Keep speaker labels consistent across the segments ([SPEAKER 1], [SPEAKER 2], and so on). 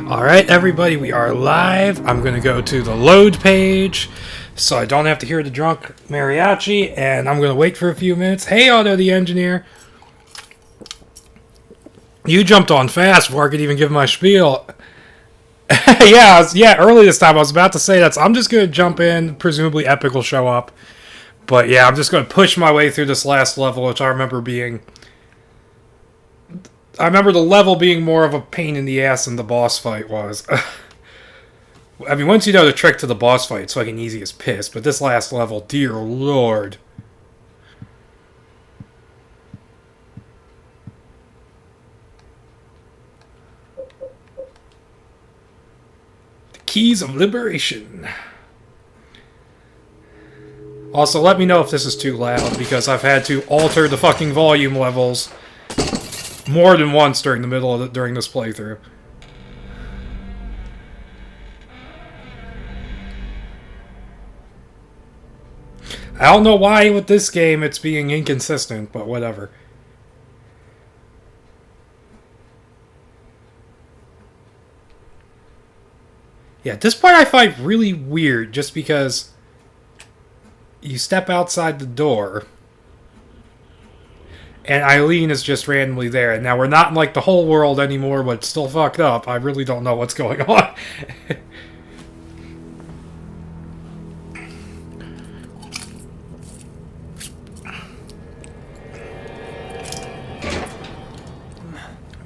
[SPEAKER 1] Alright, everybody, we are live. I'm going to go to the load page so I don't have to hear the drunk mariachi, and I'm going to wait for a few minutes. Hey, Otto the engineer. You jumped on fast before I could even give my spiel. yeah, early this time I was about to say that. So I'm just going to jump in. Presumably Epic will show up. But yeah, I'm just going to push my way through this last level, which I remember being... I remember the level being more of a pain in the ass than the boss fight was. I mean, once you know the trick to the boss fight, it's fucking easy as piss. But this last level, dear lord. The Keys of Liberation. Also, let me know if this is too loud, because I've had to alter the fucking volume levels more than once during the middle of during this playthrough. I don't know why with this game it's being inconsistent, but whatever. Yeah, this part I find really weird just because you step outside the door and Eileen is just randomly there. And now we're not in, like, the whole world anymore, but it's still fucked up. I really don't know what's going on.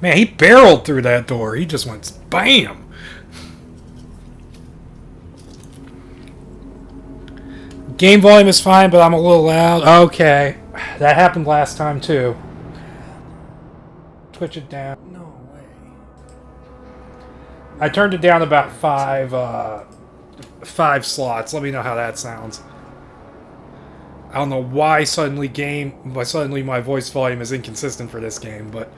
[SPEAKER 1] Man, he barreled through that door. He just went BAM! Game volume is fine, but I'm a little loud. Okay. That happened last time, too. Twitch it down.
[SPEAKER 2] No way.
[SPEAKER 1] I turned it down about five slots. Let me know how that sounds. I don't know why suddenly my voice volume is inconsistent for this game, but...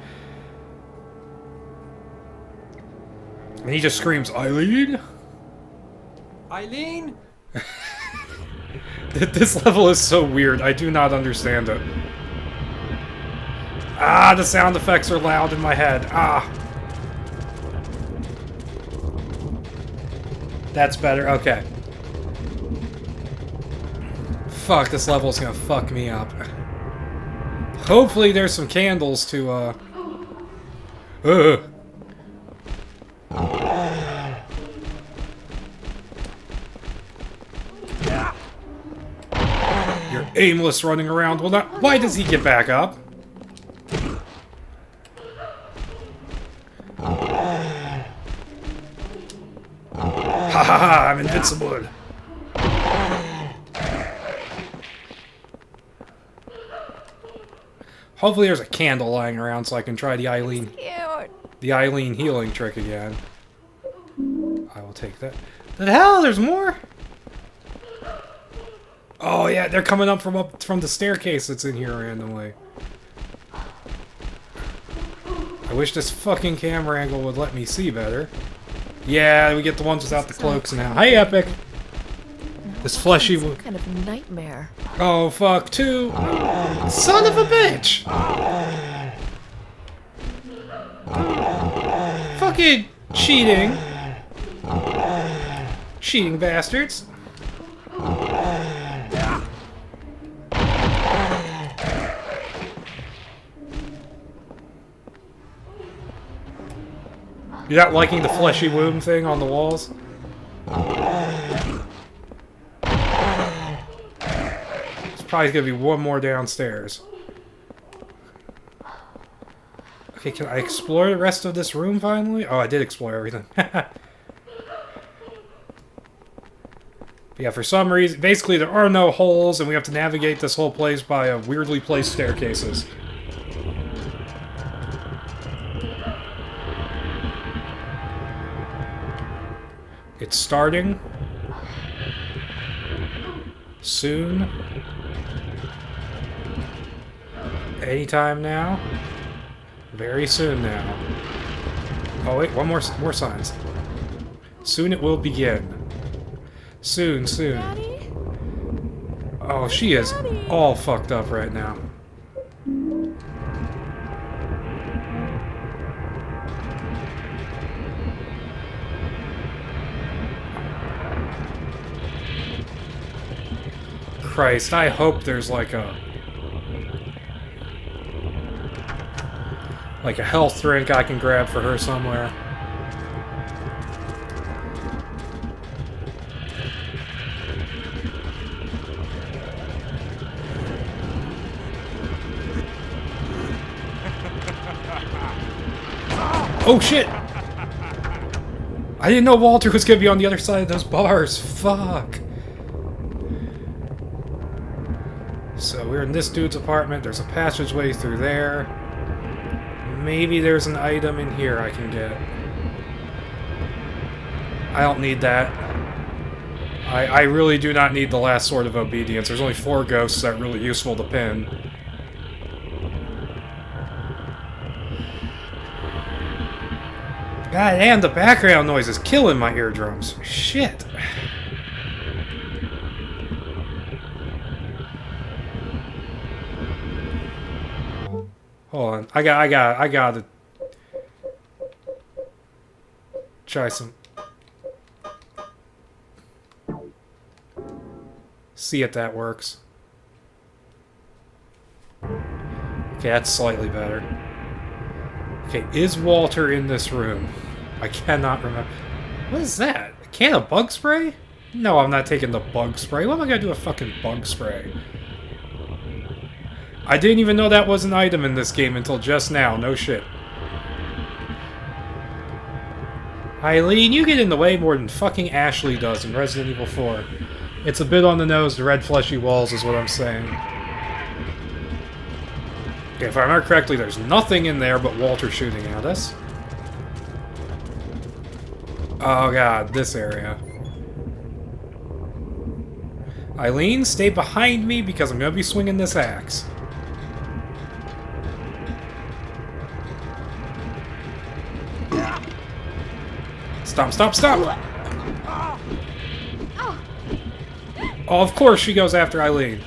[SPEAKER 1] And he just screams, Eileen?
[SPEAKER 2] Eileen?
[SPEAKER 1] This level is so weird. I do not understand it. Ah, the sound effects are loud in my head. Ah. That's better. Okay. Fuck, this level's gonna fuck me up. Hopefully there's some candles to, You're aimless running around. Well, not. Why does he get back up? Ha ha ha! I'm invincible. Hopefully there's a candle lying around so I can try the Eileen healing trick again. I will take that. The hell? There's more? Oh yeah, they're coming up from the staircase that's in here randomly. I wish this fucking camera angle would let me see better. Yeah, we get the ones without the cloaks now. Hey, Epic! This fleshy...
[SPEAKER 3] Some kind of nightmare.
[SPEAKER 1] Oh, fuck, too! Son of a bitch! Fucking cheating! Cheating bastards! You're not liking the fleshy womb thing on the walls? There's probably gonna be one more downstairs. Okay, can I explore the rest of this room finally? Oh, I did explore everything. Yeah, for some reason, basically there are no holes, and we have to navigate this whole place by weirdly placed staircases. It's starting. Soon. Anytime now. Very soon now. Oh wait, more signs. Soon it will begin. Soon.
[SPEAKER 3] Daddy?
[SPEAKER 1] Oh, she is all fucked up right now. Christ, I hope there's like a health drink I can grab for her somewhere. Oh shit! I didn't know Walter was gonna be on the other side of those bars. Fuck. So we're in this dude's apartment. There's a passageway through there. Maybe there's an item in here I can get. I don't need that. I really do not need the last Sword of Obedience. There's only 4 ghosts that are really useful to pin. God damn, the background noise is killing my eardrums. Shit. Hold on. I gotta try some. See if that works. Okay, that's slightly better. Okay, is Walter in this room? I cannot remember. What is that? A can of bug spray? No, I'm not taking the bug spray. What am I gonna do with fucking bug spray? I didn't even know that was an item in this game until just now. No shit. Eileen, you get in the way more than fucking Ashley does in Resident Evil 4. It's a bit on the nose, the red fleshy walls is what I'm saying. Okay, if I remember correctly, there's nothing in there but Walter shooting at us. Oh god, this area. Eileen, stay behind me because I'm gonna be swinging this axe. Stop, stop, stop! Oh, of course she goes after Eileen.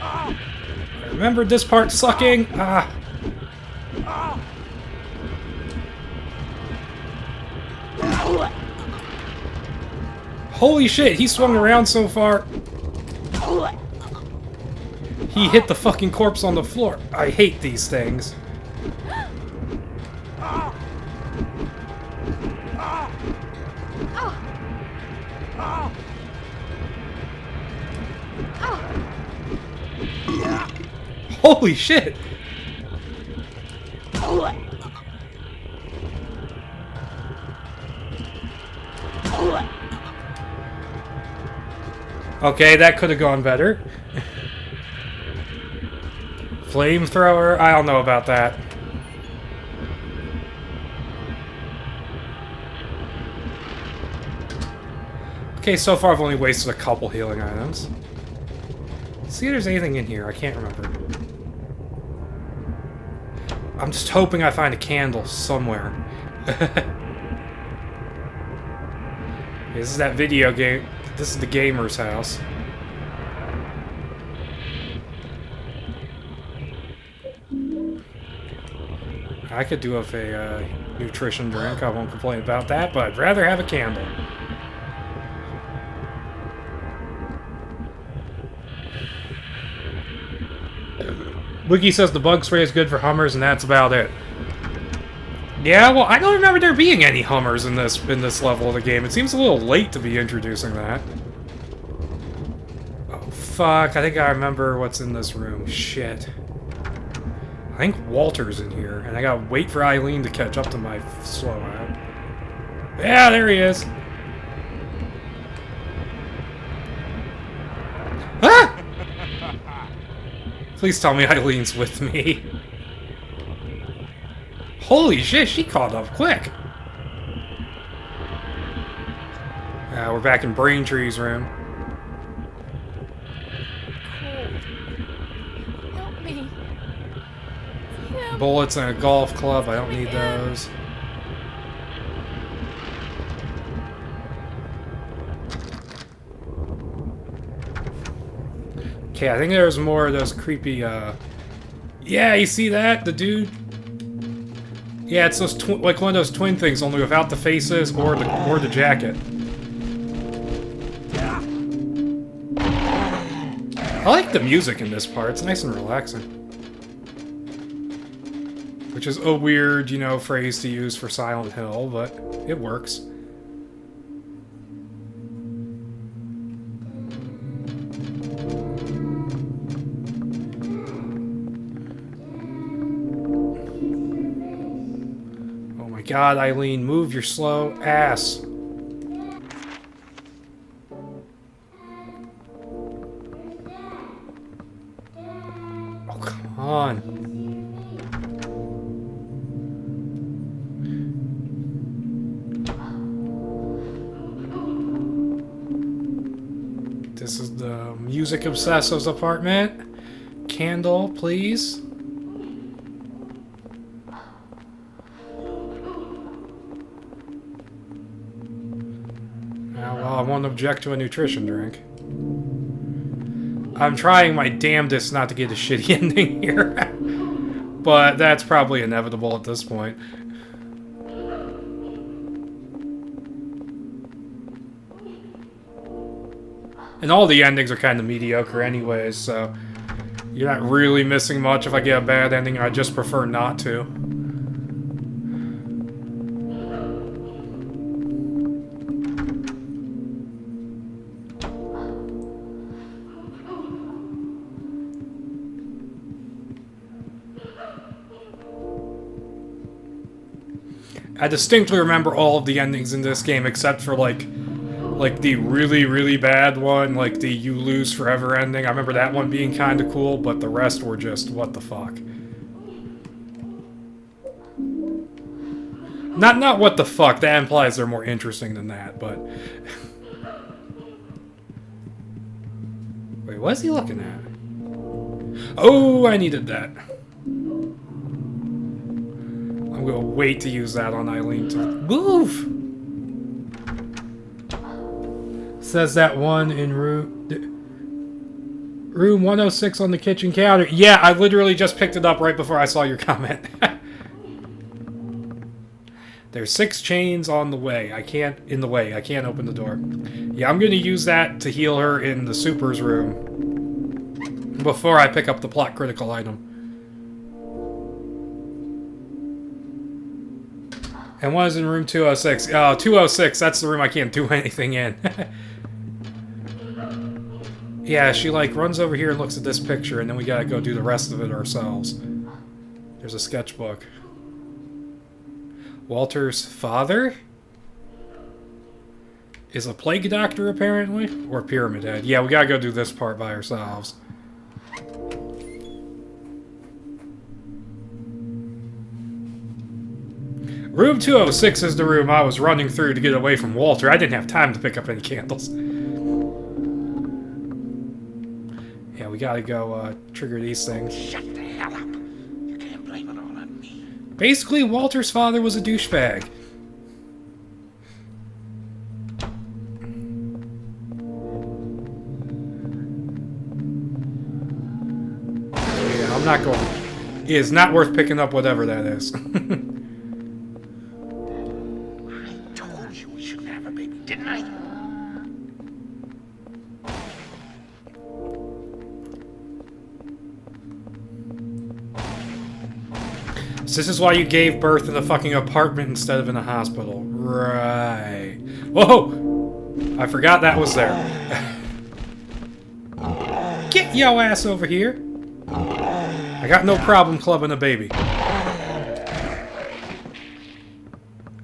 [SPEAKER 1] I remembered this part sucking. Ah. Holy shit, he swung around so far. He hit the fucking corpse on the floor. I hate these things. Holy shit! Okay, that could have gone better. Flamethrower? I don't know about that. Okay, so far I've only wasted a couple healing items. See if there's anything in here. I can't remember. I'm just hoping I find a candle somewhere. This is that video game. This is the gamer's house. I could do with a nutrition drink. I won't complain about that, but I'd rather have a candle. Wiki says the bug spray is good for Hummers, and that's about it. Yeah, well, I don't remember there being any Hummers in this level of the game. It seems a little late to be introducing that. Oh, fuck. I think I remember what's in this room. Shit. I think Walter's in here, and I gotta wait for Eileen to catch up to my slow out. Yeah, there he is. Ah! Please tell me Eileen's with me. Holy shit, she caught up quick. We're back in Braintree's room.
[SPEAKER 3] Help me. Him.
[SPEAKER 1] Bullets and a golf club, I don't need those. Okay, I think there's more of those creepy, yeah, you see that? The dude Yeah, it's those like one of those twin things, only without the faces or the jacket. I like the music in this part. It's nice and relaxing. Which is a weird, you know, phrase to use for Silent Hill, but it works. God, Eileen, move your slow ass. Oh, come on. This is the music obsessive's apartment. Candle, please. I won't object to a nutrition drink. I'm trying my damnedest not to get a shitty ending here. But that's probably inevitable at this point. And all the endings are kind of mediocre anyways, so you're not really missing much. If I get a bad ending, I just prefer not to. I distinctly remember all of the endings in this game except for like the really, really bad one, like the you lose forever ending. I remember that one being kind of cool, but the rest were just what the fuck. Not what the fuck, that implies they're more interesting than that, but... Wait, what is he looking at? Oh, I needed that. I'm gonna wait to use that on Eileen to move. Says that one in room 106 on the kitchen counter. Yeah, I literally just picked it up right before I saw your comment. There's 6 chains on the way. I can't open the door. Yeah, I'm gonna use that to heal her in the supers room before I pick up the plot critical item. And one is in room 206. 206, that's the room I can't do anything in. Yeah, she like runs over here and looks at this picture, and then we gotta go do the rest of it ourselves. There's a sketchbook. Walter's father is a plague doctor, apparently? Or Pyramid Head. Yeah, we gotta go do this part by ourselves. Room 206 is the room I was running through to get away from Walter. I didn't have time to pick up any candles. Yeah, we gotta go trigger these things.
[SPEAKER 2] Shut the hell up. You can't blame it all on me.
[SPEAKER 1] Basically, Walter's father was a douchebag. Yeah, I'm not going. It is not worth picking up whatever that is.
[SPEAKER 2] Didn't I?
[SPEAKER 1] So this is why you gave birth in a fucking apartment instead of in a hospital. Right. Whoa! I forgot that was there. Get yo ass over here. I got no problem clubbing a baby.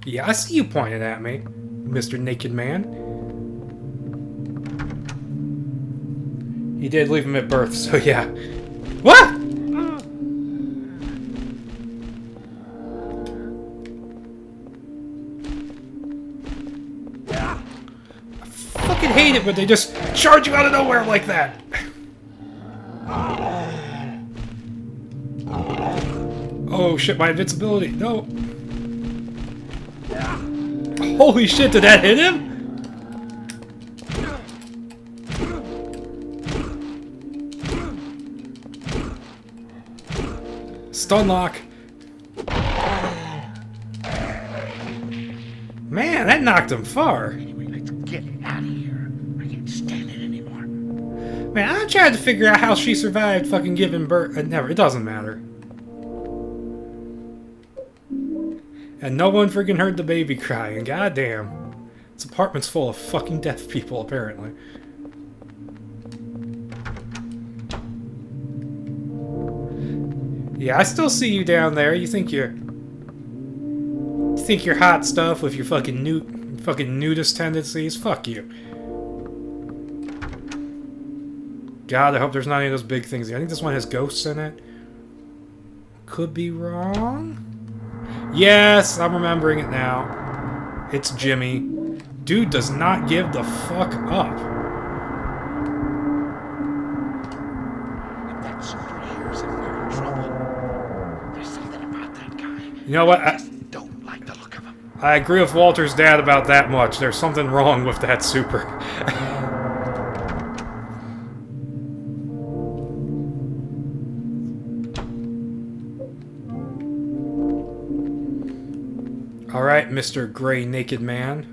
[SPEAKER 1] Yeah, I see you pointing at me, Mr. Naked Man. He did leave him at birth, so yeah. What? I fucking hate it when they just charge you out of nowhere like that. Oh shit, my invincibility. No. Holy shit, did that hit him? Stun lock. Man, that knocked him far.
[SPEAKER 2] Anyway, let's get out of here. I can't stand it anymore.
[SPEAKER 1] Man, I tried to figure out how she survived fucking giving birth. Never, it doesn't matter. And no one freaking heard the baby crying. Goddamn. This apartment's full of fucking deaf people, apparently. Yeah, I still see you down there. You think you're hot stuff with your fucking nudist tendencies? Fuck you. God, I hope there's not any of those big things. I think this one has ghosts in it. Could be wrong. Yes, I'm remembering it now. It's Jimmy. Dude does not give the fuck up.
[SPEAKER 2] If that super hears him, we're in trouble. There's something about that guy.
[SPEAKER 1] You know what?
[SPEAKER 2] I just don't like the look of him.
[SPEAKER 1] I agree with Walter's dad about that much. There's something wrong with that super. Alright, Mr. Gray Naked Man.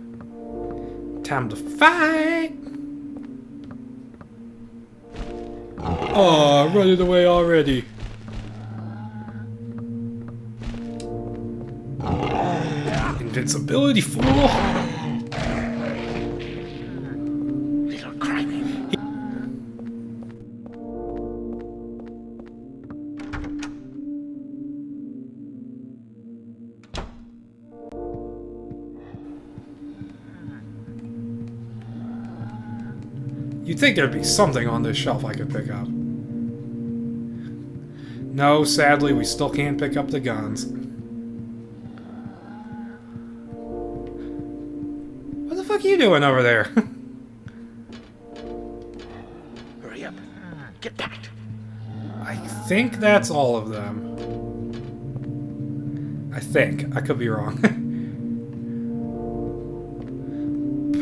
[SPEAKER 1] Time to fight! Oh, running away already. Invincibility, fool!
[SPEAKER 2] Little crybaby.
[SPEAKER 1] You'd think there'd be something on this shelf I could pick up. No, sadly, we still can't pick up the guns. What the fuck are you doing over there?
[SPEAKER 2] Hurry up. Get that.
[SPEAKER 1] I think that's all of them. I think. I could be wrong.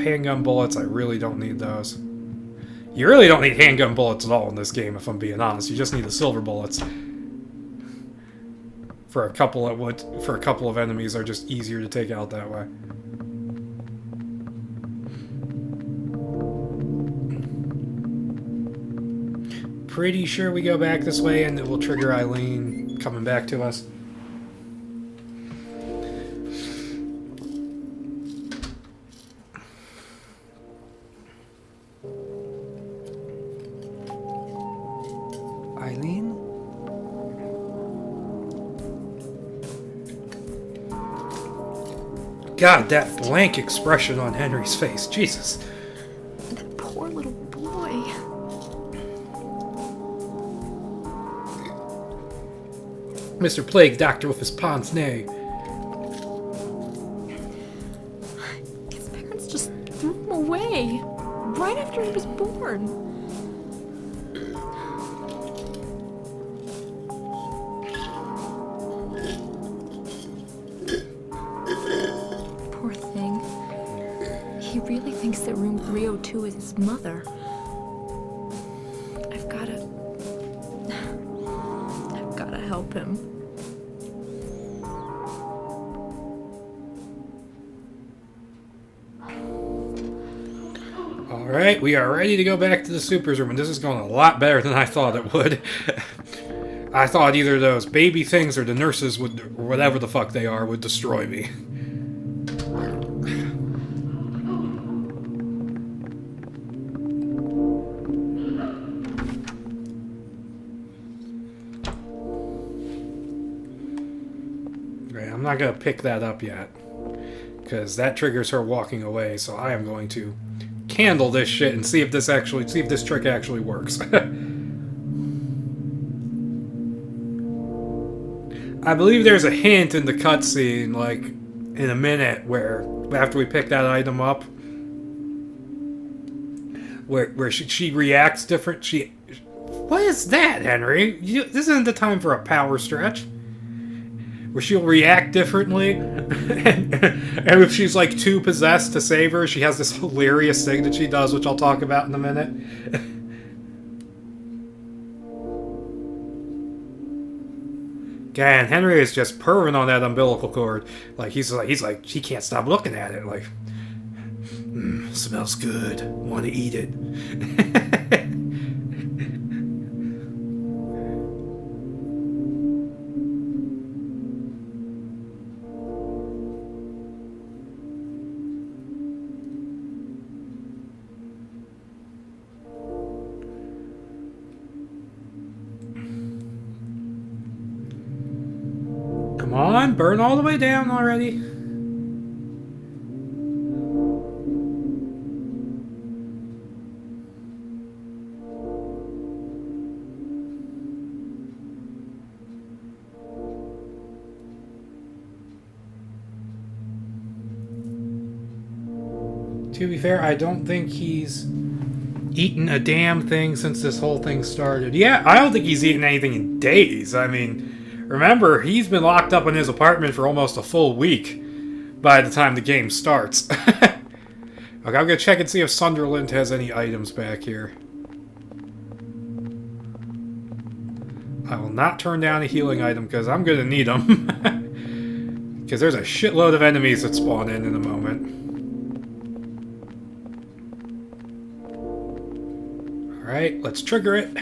[SPEAKER 1] Handgun bullets, I really don't need those. You really don't need handgun bullets at all in this game, if I'm being honest. You just need the silver bullets. For a couple of enemies are just easier to take out that way. Pretty sure we go back this way and it will trigger Eileen coming back to us. Eileen? God, that blank expression on Henry's face. Jesus.
[SPEAKER 3] That poor little boy.
[SPEAKER 1] Mr. Plague Doctor with his pince nez.
[SPEAKER 3] His parents just threw him away. Right after he was born. Poor thing. He really thinks that room 302 is his mother. I've gotta help him.
[SPEAKER 1] Alright, we are ready to go back to the supers room, and this is going a lot better than I thought it would. I thought either those baby things or the nurses would, or whatever the fuck they are, would destroy me. Okay, I'm not gonna pick that up yet, because that triggers her walking away, so I am going to candle this shit and see if this trick actually works. I believe there's a hint in the cutscene, like, in a minute, where, after we pick that item up, where she reacts different, what is that, Henry? This isn't the time for a power stretch. Where she'll react differently, and if she's like too possessed to save her, she has this hilarious thing that she does, which I'll talk about in a minute. And Henry is just purring on that umbilical cord. He's like, he can't stop looking at it. Like, smells good. Want to eat it. Come on, burn all the way down already. To be fair, I don't think he's eaten a damn thing since this whole thing started. Yeah, I don't think he's eaten anything in days. I mean, remember, he's been locked up in his apartment for almost a full week by the time the game starts. Okay, I'm gonna check and see if Sunderland has any items back here. I will not turn down a healing item because I'm gonna need them. Because there's a shitload of enemies that spawn in a moment. Alright, let's trigger it.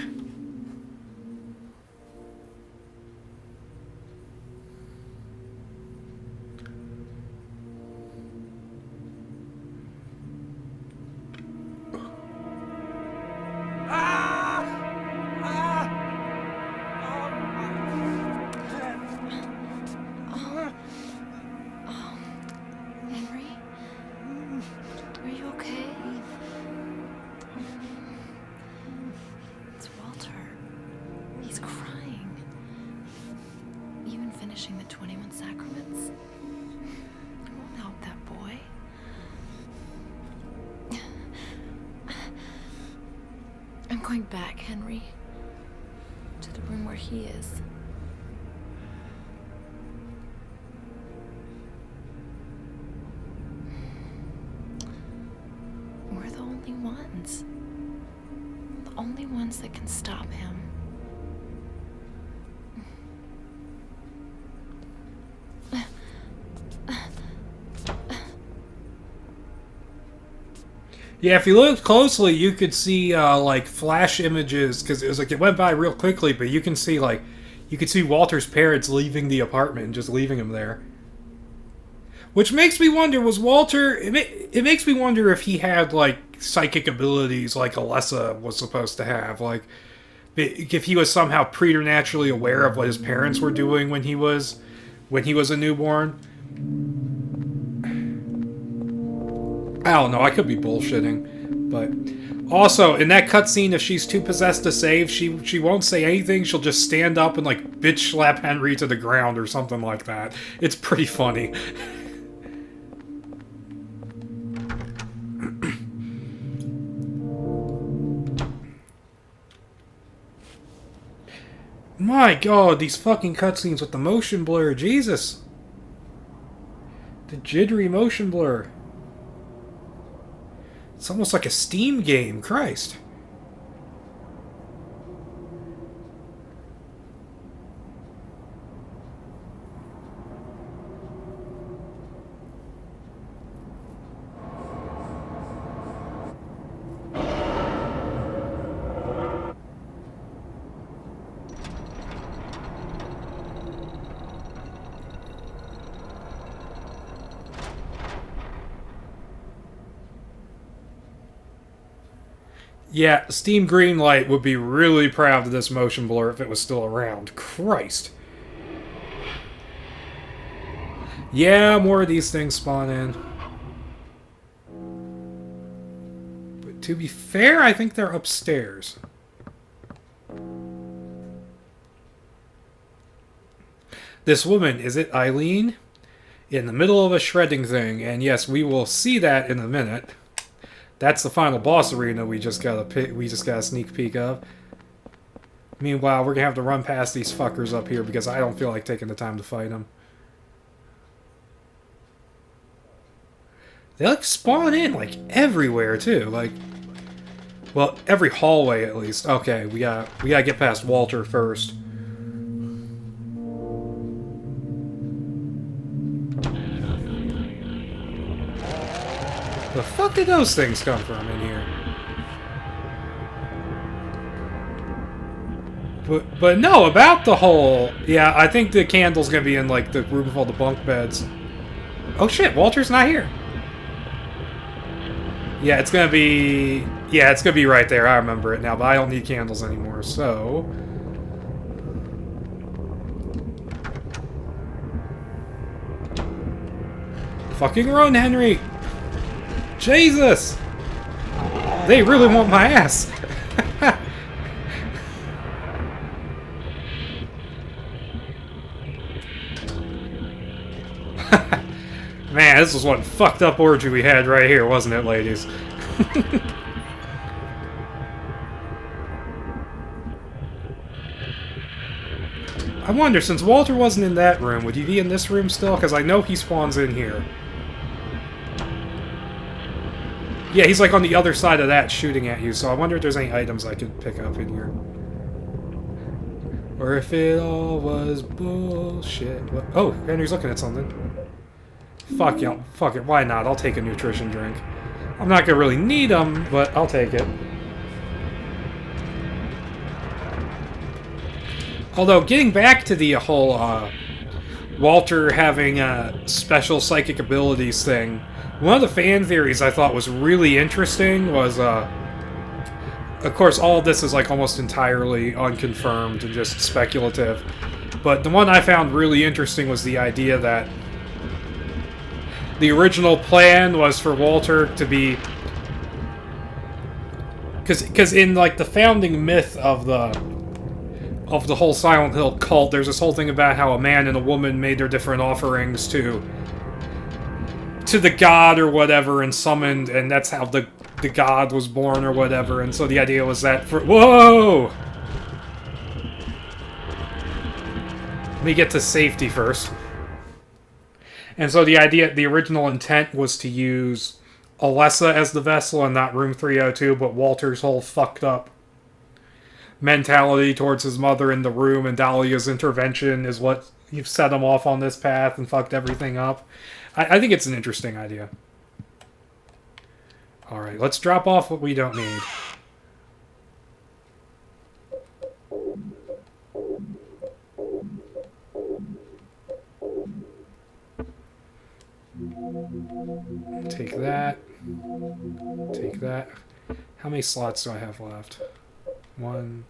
[SPEAKER 3] Henry? Are you okay? It's Walter. He's crying. Even finishing the 21 sacraments. It won't help that boy. I'm going back, Henry. To the room where he is. We're the only ones. The only ones that can stop him.
[SPEAKER 1] Yeah, if you look closely, you could see like flash images because it was like it went by real quickly, but you can see Walter's parents leaving the apartment and just leaving him there. Which makes me wonder, was Walter... It makes me wonder if he had, like, psychic abilities like Alessa was supposed to have. Like, if he was somehow preternaturally aware of what his parents were doing when he was a newborn. I don't know, I could be bullshitting. But also, in that cutscene, if she's too possessed to save, she won't say anything. She'll just stand up and, like, bitch slap Henry to the ground or something like that. It's pretty funny. My god, these fucking cutscenes with the motion blur, Jesus. The jittery motion blur. It's almost like a Steam game, Christ. Yeah, Steam Greenlight would be really proud of this motion blur if it was still around. Christ. Yeah, more of these things spawn in. But to be fair, I think they're upstairs. This woman, is it Eileen? In the middle of a shredding thing, and yes, we will see that in a minute. That's the final boss arena we just got a sneak peek of. Meanwhile, we're gonna have to run past these fuckers up here because I don't feel like taking the time to fight them. They like spawn in like everywhere too, like, well, every hallway at least. Okay, we gotta get past Walter first. The fuck did those things come from in here? But no, about the whole... Yeah, I think the candle's gonna be in, like, the room with all the bunk beds. Oh shit, Walter's not here. Yeah, it's gonna be... Yeah, it's gonna be right there. I remember it now, but I don't need candles anymore, so... Fucking run, Henry! Jesus! They really want my ass! Man, this was one fucked up orgy we had right here, wasn't it, ladies? I wonder, since Walter wasn't in that room, would he be in this room still? Because I know he spawns in here. Yeah, he's like on the other side of that shooting at you, so I wonder if there's any items I could pick up in here. Or if it all was bullshit. Oh, Henry's looking at something. Fuck y'all. Fuck it, why not? I'll take a nutrition drink. I'm not gonna really need them, but I'll take it. Although, getting back to the whole, Walter having, special psychic abilities thing, one of the fan theories I thought was really interesting was, of course, all of this is, like, almost entirely unconfirmed and just speculative, but the one I found really interesting was the idea that the original plan was for Walter to be... Because in, like, the founding myth of the whole Silent Hill cult, there's this whole thing about how a man and a woman made their different offerings to the god or whatever and summoned, and that's how the god was born or whatever, and so the idea was that for... Whoa! Let me get to safety first. And so the original intent was to use Alessa as the vessel and not Room 302, but Walter's whole fucked up mentality towards his mother in the room and Dahlia's intervention is what you've set him off on this path and fucked everything up. I think it's an interesting idea. Alright, let's drop off what we don't need. Take that. Take that. How many slots do I have left? 1,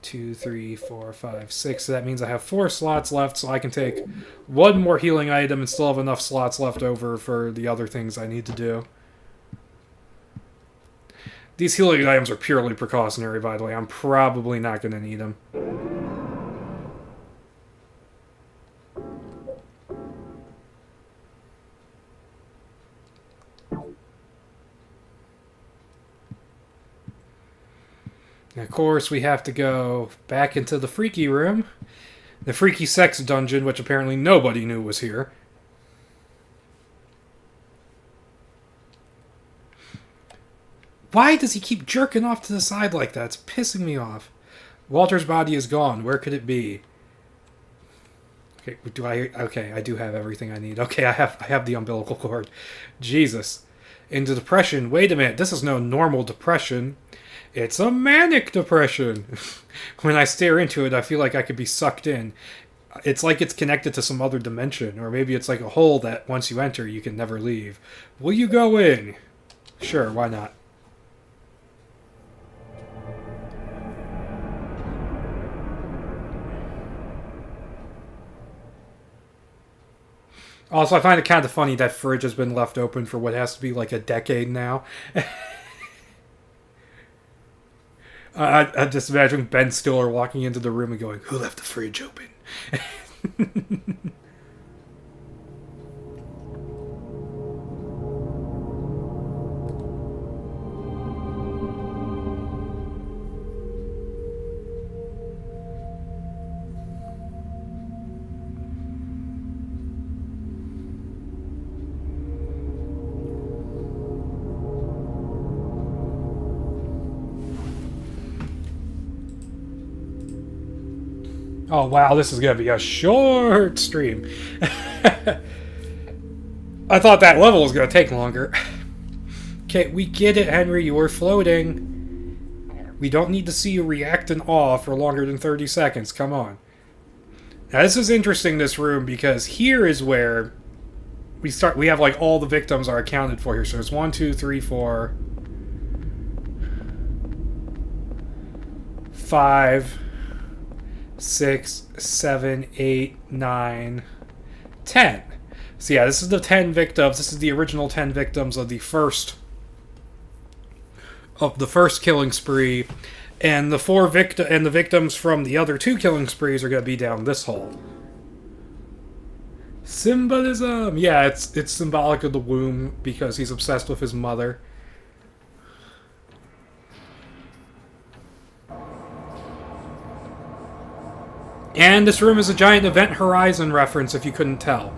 [SPEAKER 1] 2, 3, 4, 5, 6. So that means I have 4 slots left, so I can take 1 more healing item and still have enough slots left over for the other things I need to do. These healing items are purely precautionary, by the way. I'm probably not going to need them. And of course, we have to go back into the freaky room. The freaky sex dungeon, which apparently nobody knew was here. Why does he keep jerking off to the side like that? It's pissing me off. Walter's body is gone. Where could it be? Okay, okay, I do have everything I need. Okay, I have the umbilical cord. Jesus. Into depression. Wait a minute. This is no normal depression. It's a manic depression. When I stare into it, I feel like I could be sucked in. It's like it's connected to some other dimension, or maybe it's like a hole that once you enter, you can never leave. Will you go in? Sure, why not? Also, I find it kind of funny that fridge has been left open for what has to be like a decade now. I just imagine Ben Stiller walking into the room and going, "Who left the fridge open?" Oh wow, this is gonna be a short stream. I thought that level was going to take longer. Okay, we get it, Henry. You were floating. We don't need to see you react in awe for longer than 30 seconds. Come on. Now, this is interesting, this room, because here is where we have, like, all the victims are accounted for here. So there's 1, 2, 3, 4, 5, 6, 7, 8, 9, 10. So yeah, this is the 10 victims. This is the original 10 victims of the first killing spree, and the victims from the other 2 killing sprees are going to be down this hall. Symbolism. Yeah, it's symbolic of the womb because he's obsessed with his mother. And this room is a giant Event Horizon reference, if you couldn't tell.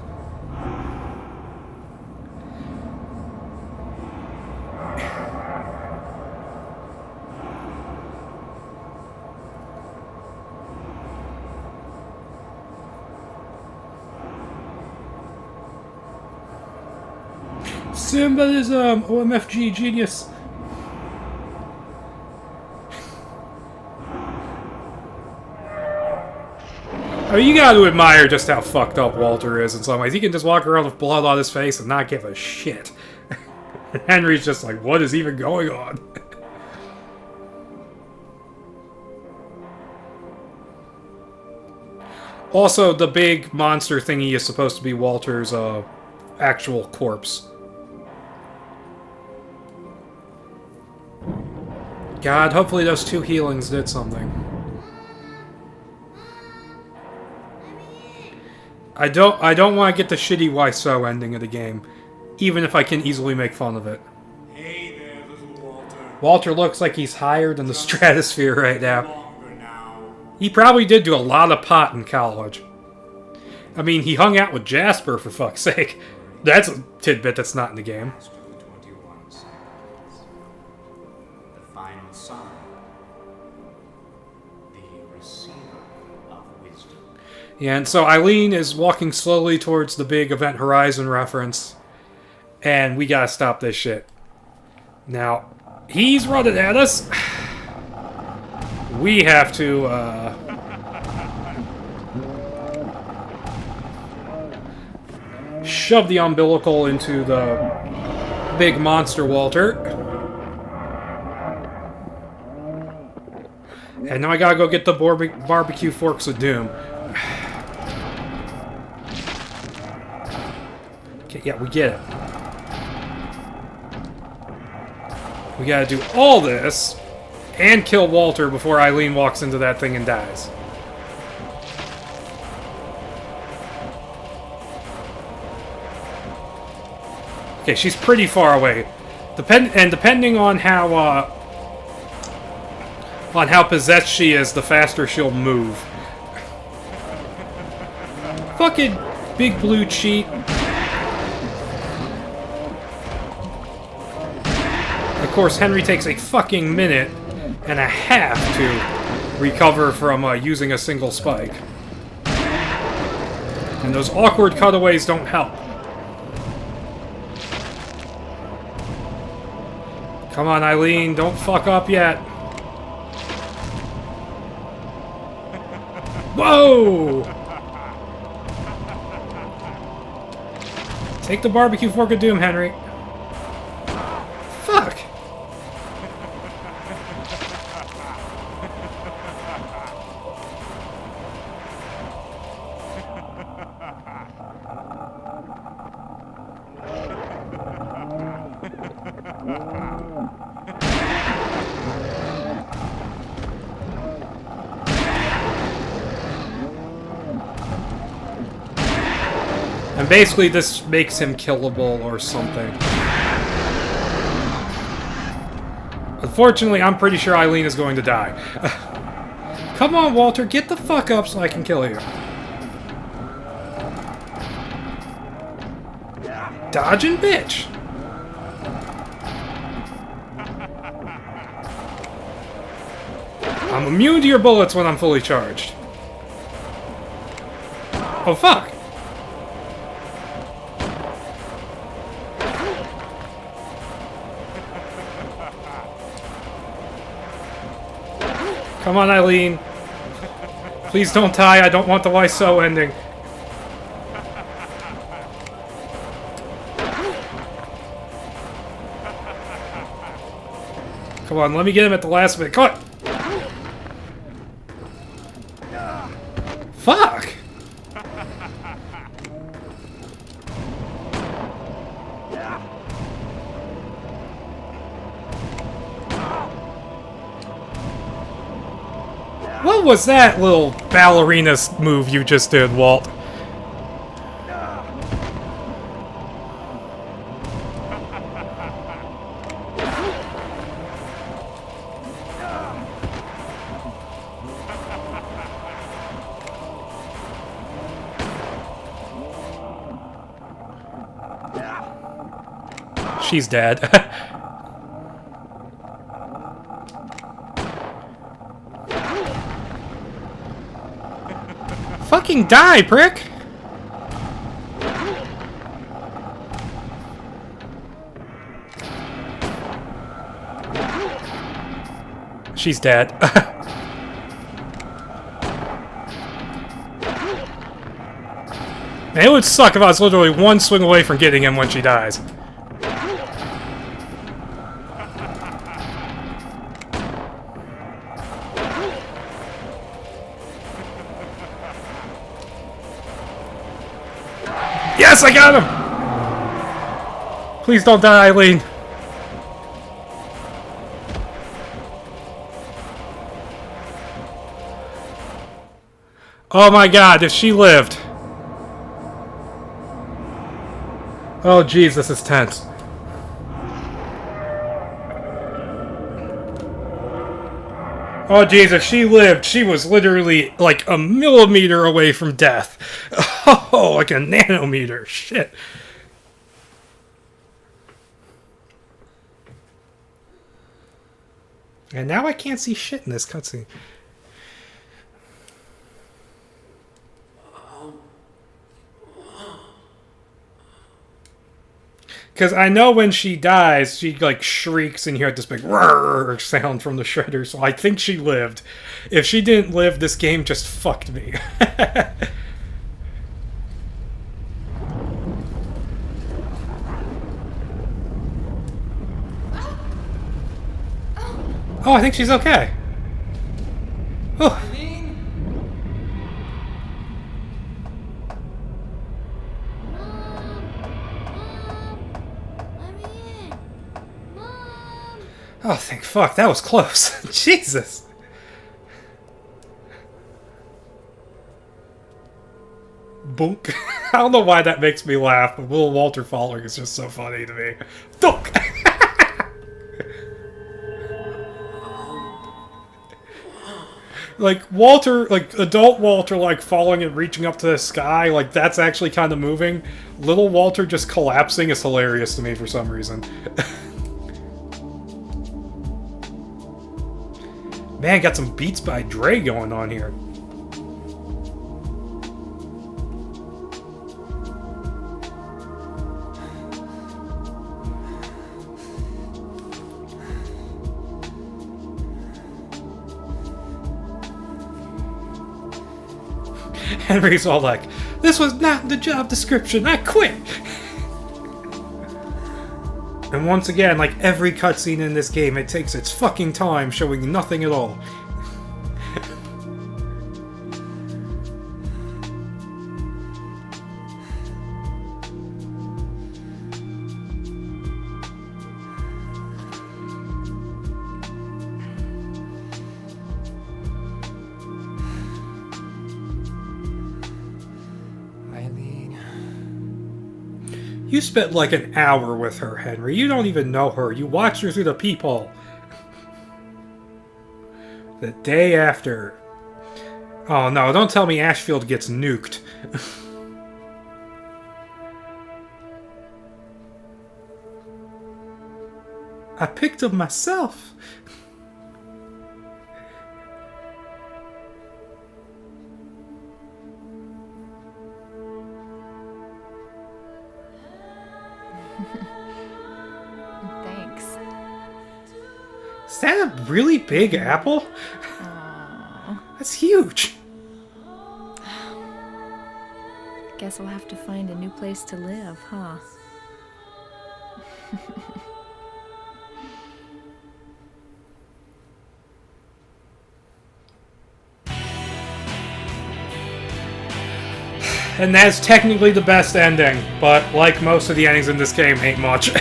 [SPEAKER 1] Symbolism! OMFG genius! I mean, you gotta admire just how fucked up Walter is in some ways. He can just walk around with blood on his face and not give a shit. Henry's just like, what is even going on? Also, the big monster thingy is supposed to be Walter's actual corpse. God, hopefully those 2 healings did something. I don't want to get the shitty why so ending of the game, even if I can easily make fun of it.
[SPEAKER 4] Hey there, little Walter.
[SPEAKER 1] Walter looks like he's higher than the stratosphere right now.
[SPEAKER 4] Longer now.
[SPEAKER 1] He probably did do a lot of pot in college. I mean, he hung out with Jasper, for fuck's sake. That's a tidbit that's not in the game.
[SPEAKER 4] Last of the 21 sacraments. The final sign. The receiver of wisdom.
[SPEAKER 1] Yeah, and so Eileen is walking slowly towards the big Event Horizon reference. And we gotta stop this shit. Now, he's running at us. We have to, shove the umbilical into the big monster Walter. And now I gotta go get the barbecue forks of doom. Okay, yeah, we get it. We gotta do all this and kill Walter before Eileen walks into that thing and dies. Okay, she's pretty far away. Depending on how possessed she is, the faster she'll move. Fucking big blue cheat. Of course, Henry takes a fucking minute and a half to recover from using a single spike. And those awkward cutaways don't help. Come on, Eileen, don't fuck up yet. Whoa! Take the barbecue fork of doom, Henry. Fuck! And basically this makes him killable or something. Unfortunately, I'm pretty sure Eileen is going to die. Come on, Walter, get the fuck up so I can kill you. Dodging bitch! I'm immune to your bullets when I'm fully charged. Oh, fuck! Come on, Eileen. Please don't die. I don't want the why so ending. Come on, let me get him at the last minute. Come on! Fuck! What was that little ballerina move you just did, Walt? She's dead. Fucking die, prick! She's dead. Man, it would suck if I was literally one swing away from getting him when she dies. Yes, I got him! Please don't die, Eileen. Oh my god, if she lived. Oh jeez, this is tense. Oh jeez, if she lived, she was literally like a millimeter away from death. Oh, like a nanometer. Shit. And now I can't see shit in this cutscene. Because I know when she dies, she like shrieks and you hear this big roar sound from the shredder, so I think she lived. If she didn't live, this game just fucked me. Oh, I think she's okay. Oh. Oh, thank fuck, that was close. Jesus. Boink. I don't know why that makes me laugh, but little Walter falling is just so funny to me. Thunk! Like, Walter, like, adult Walter, like, falling and reaching up to the sky, like, that's actually kind of moving. Little Walter just collapsing is hilarious to me for some reason. Man, got some Beats by Dre going on here. Henry's all like, "This was not in the job description, I quit!" And once again, like every cutscene in this game, it takes its fucking time showing nothing at all. You spent like an hour with her, Henry. You don't even know her. You watched her through the peephole. The day after. Oh no, don't tell me Ashfield gets nuked. I picked him myself.
[SPEAKER 3] Thanks.
[SPEAKER 1] Is that a really big apple?
[SPEAKER 3] Aw.
[SPEAKER 1] That's huge.
[SPEAKER 3] Guess I'll have to find a new place to live, huh?
[SPEAKER 1] And that's technically the best ending, but like most of the endings in this game, ain't much.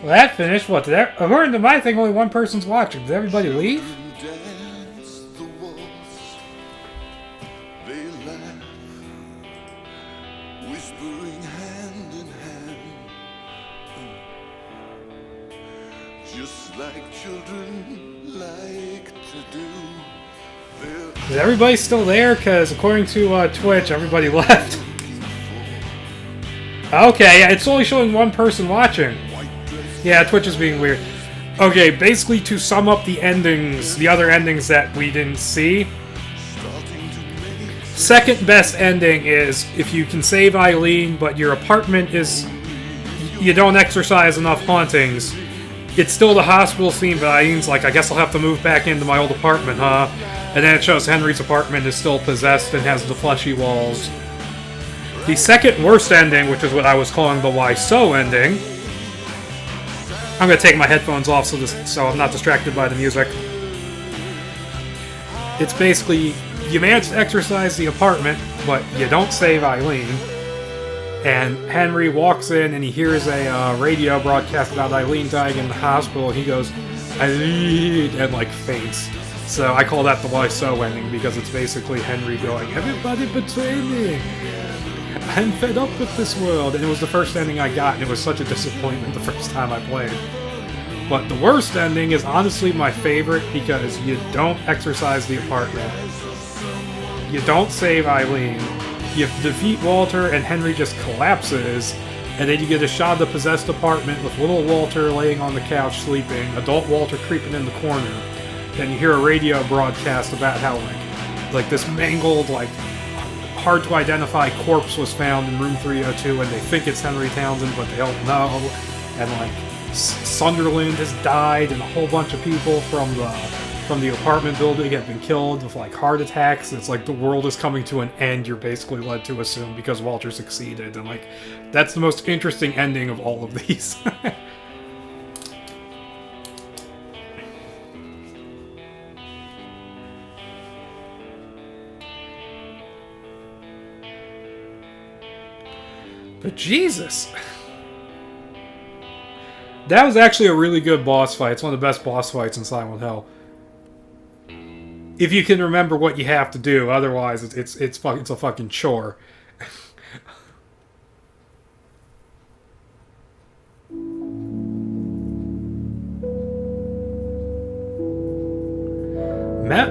[SPEAKER 1] Well, that finished. What? According to my thing, only one person's watching. Did everybody leave?
[SPEAKER 5] Whispering hand in hand, just like children like to do.
[SPEAKER 1] Is everybody still there? Because according to Twitch, everybody left. Okay, yeah, it's only showing one person watching. Yeah, Twitch is being weird. Okay, basically to sum up the endings, the other endings that we didn't see. Second best ending is if you can save Eileen, but your apartment is... you don't exercise enough hauntings. It's still the hospital scene, but Eileen's like, I guess I'll have to move back into my old apartment, huh? And then it shows Henry's apartment is still possessed and has the fleshy walls. The second worst ending, which is what I was calling the Why So ending... I'm going to take my headphones off so I'm not distracted by the music. It's basically, you manage to exercise the apartment, but you don't save Eileen. And Henry walks in and he hears a radio broadcast about Eileen dying in the hospital. And he goes, Eileen, and like faints. So I call that the Why So ending because it's basically Henry going, everybody betray me. I'm fed up with this world. And it was the first ending I got, and it was such a disappointment the first time I played. But the worst ending is honestly my favorite because you don't exercise the apartment. You don't save Eileen. You defeat Walter and Henry just collapses, and then you get a shot of the possessed apartment with little Walter laying on the couch sleeping, adult Walter creeping in the corner. Then you hear a radio broadcast about how like this mangled, like hard to identify corpse was found in room 302, and they think it's Henry Townsend, but they don't know. And like Sunderland has died, and a whole bunch of people from the apartment building have been killed with like heart attacks. It's like the world is coming to an end. You're basically led to assume because Walter succeeded, and like that's the most interesting ending of all of these. But Jesus. That was actually a really good boss fight. It's one of the best boss fights in Silent Hill. If you can remember what you have to do, otherwise it's a fucking chore.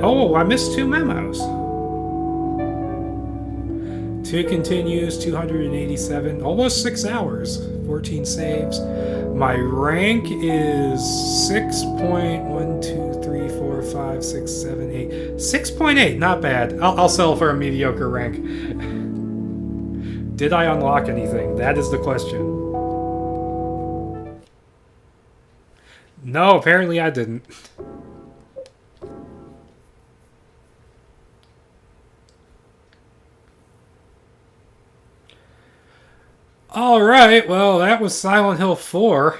[SPEAKER 1] Oh, I missed 2 memos. 2 continues, 287, almost 6 hours, 14 saves. My rank is 6.1234567 6.8, not bad. I'll settle for a mediocre rank. Did I unlock anything? That is the question. No, apparently I didn't. Alright, well, that was Silent Hill 4.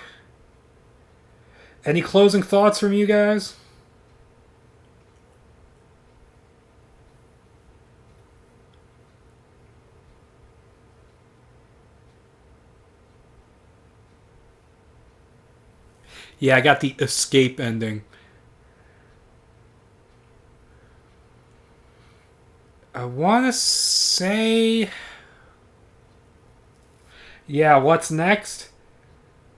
[SPEAKER 1] Any closing thoughts from you guys? Yeah, I got the escape ending. I want to say... Yeah, what's next?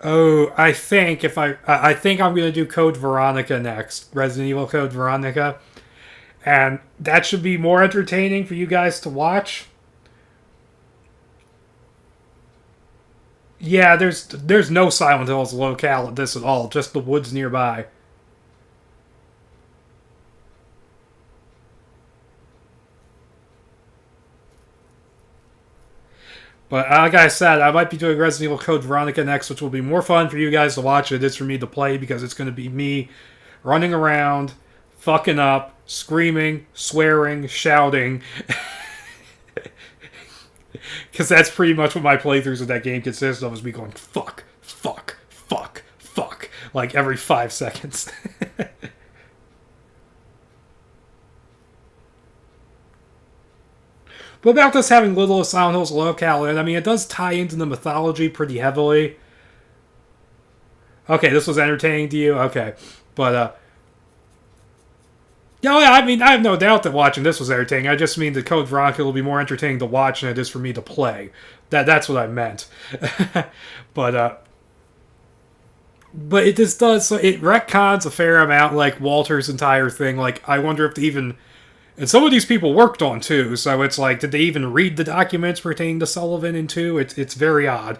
[SPEAKER 1] Oh, I think I think I'm gonna do Code Veronica next. Resident Evil Code Veronica. And that should be more entertaining for you guys to watch. Yeah, there's no Silent Hills locale at this at all, just the woods nearby. But like I said, I might be doing Resident Evil Code Veronica next, which will be more fun for you guys to watch than it is for me to play, because it's going to be me running around, fucking up, screaming, swearing, shouting. Because that's pretty much what my playthroughs of that game consist of, is me going, fuck, fuck, fuck, fuck, like every 5 seconds. But about this having little of Silent Hill's locale, and I mean, it does tie into the mythology pretty heavily. Okay, this was entertaining to you? Okay. But, yeah, I mean, I have no doubt that watching this was entertaining. I just mean the Code Veronica will be more entertaining to watch than it is for me to play. That's what I meant. But it just does, so it retcons a fair amount, like Walter's entire thing. Like, I wonder if they even, and some of these people worked on 2, so it's like, did they even read the documents pertaining to Sullivan in 2? It's very odd.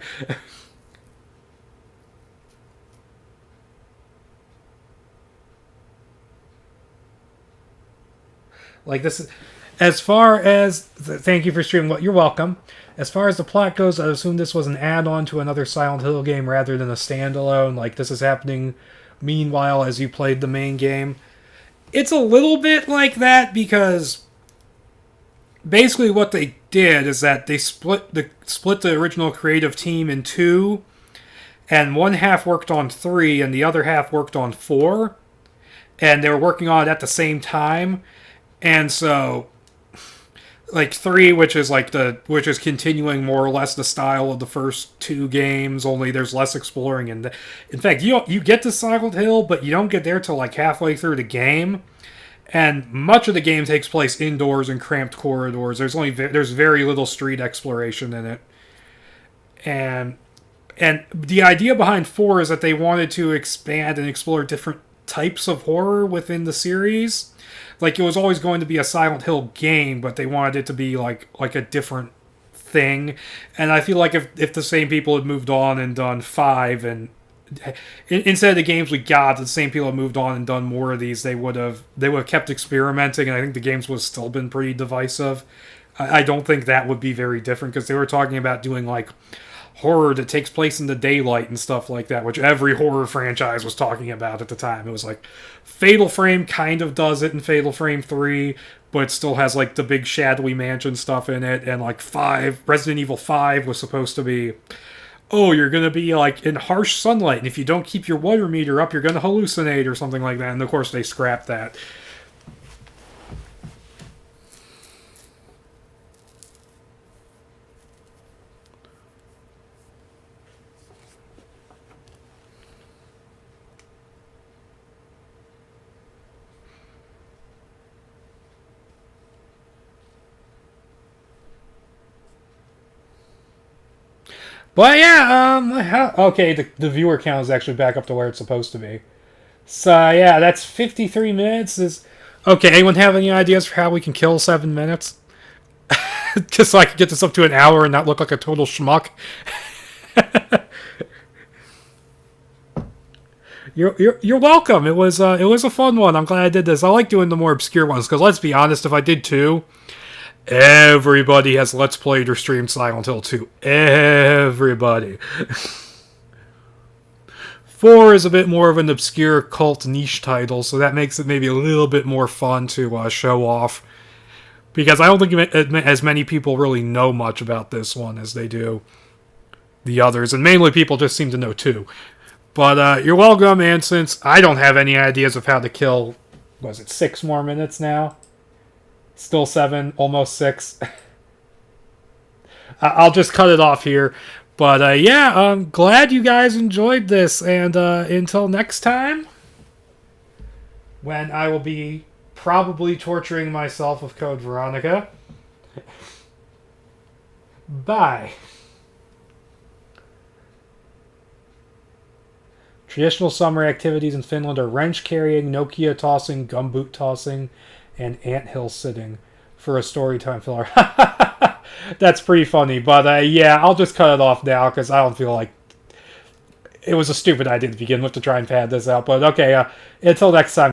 [SPEAKER 1] Like, this is, as far as, thank you for streaming, you're welcome. As far as the plot goes, I assume this was an add-on to another Silent Hill game rather than a standalone. Like, this is happening meanwhile as you played the main game. It's a little bit like that, because basically what they did is that they split the original creative team in 2, and one half worked on 3 and the other half worked on 4, and they were working on it at the same time. And so, like 3, which is continuing more or less the style of the first 2 games, only there's less exploring. And in fact, you get to Silent Hill, but you don't get there till like halfway through the game. And much of the game takes place indoors in cramped corridors. There's very little street exploration in it. And the idea behind 4 is that they wanted to expand and explore different types of horror within the series. Like, it was always going to be a Silent Hill game, but they wanted it to be like a different thing. And I feel like if the same people had moved on and done 5, and instead of the games we got, the same people had moved on and done more of these, they would have kept experimenting, and I think the games would have still been pretty divisive. I don't think that would be very different, because they were talking about doing like horror that takes place in the daylight and stuff like that, which every horror franchise was talking about at the time. It was like Fatal Frame kind of does it in Fatal Frame 3, but it still has like the big shadowy mansion stuff in it. And like Resident Evil 5 was supposed to be, oh, you're going to be like in harsh sunlight, and if you don't keep your water meter up, you're going to hallucinate or something like that. And of course they scrapped that. But yeah, okay, the viewer count is actually back up to where it's supposed to be. So yeah, that's 53 minutes. Okay, anyone have any ideas for how we can kill 7 minutes? Just so I can get this up to an hour and not look like a total schmuck. You're welcome. It was a fun one. I'm glad I did this. I like doing the more obscure ones, because let's be honest, if I did 2, everybody has Let's Played or streamed Silent Hill 2. Everybody. 4 is a bit more of an obscure cult niche title, so that makes it maybe a little bit more fun to show off. Because I don't think as many people really know much about this one as they do the others. And mainly people just seem to know 2. But you're welcome, and since I don't have any ideas of how to kill, was it 6 more minutes now? Still 7, almost 6. I'll just cut it off here. But yeah, I'm glad you guys enjoyed this. And until next time, when I will be probably torturing myself with Code Veronica. Bye. Traditional summer activities in Finland are wrench carrying, Nokia tossing, gumboot tossing, and anthill sitting for a storytime filler. That's pretty funny. But yeah, I'll just cut it off now because I don't feel like it was a stupid idea to begin with to try and pad this out. But okay, until next time.